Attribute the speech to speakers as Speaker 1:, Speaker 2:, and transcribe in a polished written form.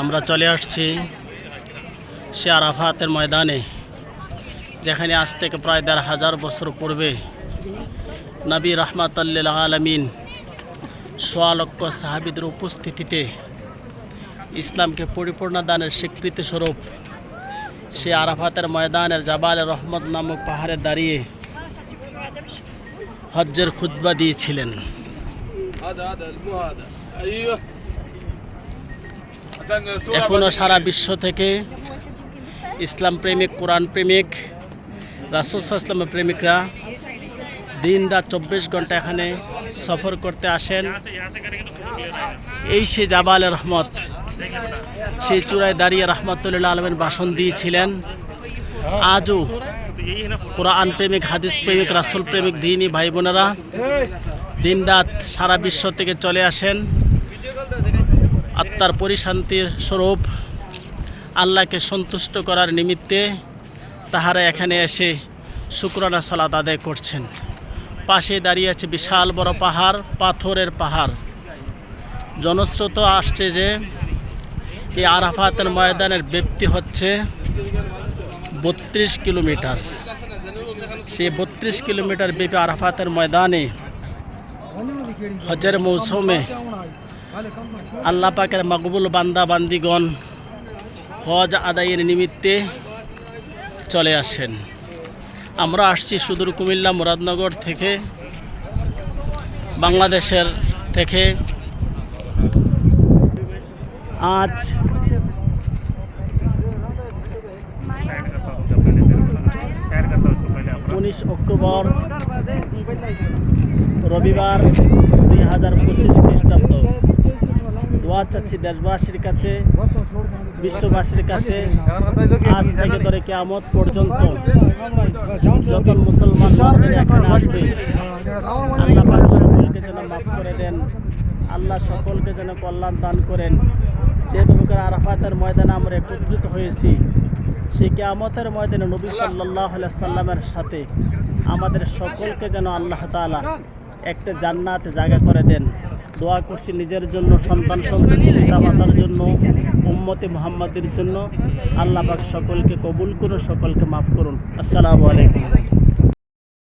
Speaker 1: আমরা চলে আসছি সে আরাফাতের ময়দানে, যেখানে আজ থেকে প্রায় ১,৫০০ বছর পূর্বে নবী রাহমাতুল আলামিন ১০০ লক্ষ সাহাবীদের উপস্থিতিতে ইসলামকে পরিপূর্ণ দানের স্বীকৃতি স্বরূপ সে আরাফাতের ময়দানের জাবালে রহমত নামক পাহাড়ে দাঁড়িয়ে হজ্জের খুতবা দিয়েছিলেন। এখনও সারা বিশ্ব থেকে ইসলাম প্রেমিক, কোরআন প্রেমিক, রাসূল সাল্লাল্লাহু আলাইহি ওয়াসাল্লামের প্রেমিকরা দিন রাত ২৪ ঘন্টা এখানে সফর করতে আসেন। এই সে জাবালে রহমত, সেই চূড়ায় দাঁড়িয়ে রাহমাতুল্লিল আলামিন ভাষণ দিয়েছিলেন। আজও কোরআন প্রেমিক, হাদিস প্রেমিক, রাসূল প্রেমিক দিনী ভাই বোনেরা দিন রাত সারা বিশ্ব থেকে চলে আসেন আত্মার পরিশান্তির স্বরূপ আল্লাহকে সন্তুষ্ট করার নিমিত্তে। তাহারা এখানে এসে শুকরানা সালাত আদায় করছেন। পাশে দাঁড়িয়ে আছে বিশাল বড় পাহাড়, পাথরের পাহাড়। জনস্রোত আসছে যে এই আরাফাতের ময়দানের ব্যাপ্তি হচ্ছে ৩২ কিলোমিটার। সেই ৩২ কিলোমিটার ব্যাপী আরাফাতের ময়দানে হজ্জের মৌসুমে আল্লাহ পাকের মকবুল বান্দা বান্দিগণ হজ আদায়ের নিমিত্তে চলে আসেন। আমরা আসছি সুদূর কুমিল্লা মুরাদনগর থেকে, বাংলাদেশের থেকে। আজ ১৯ অক্টোবর রবিবার ২০২৫ খ্রিস্টাব্দ। দোয়া চাচ্ছি দেশবাসীর কাছে, বিশ্ববাসীর কাছে, আজ থেকে ধরে কিয়ামত পর্যন্ত যত মুসলমান এখানে আসবে আল্লাহ পাক সকলকে যেন মাফ করে দেন, আল্লাহ সকলকে যেন কল্যাণ দান করেন। যেভাবে করে আরাফাতের ময়দানে আমরা একত্রিত হয়েছি, সেই কিয়ামতের ময়দানে নবী সাল্লাল্লাহু আলাইহি সাল্লামের সাথে আমাদের সকলকে যেন আল্লাহ তাআলা একটা জান্নাতে জায়গা করে দেন। দোয়া করছি নিজের জন্য, সন্তান সন্ততি, পিতা মাতার জন্য, উম্মতে মুহাম্মাদের জন্য। আল্লাহ পাক সকলকে কবুল করুন, সকলকে মাফ করুন। আসসালামু আলাইকুম।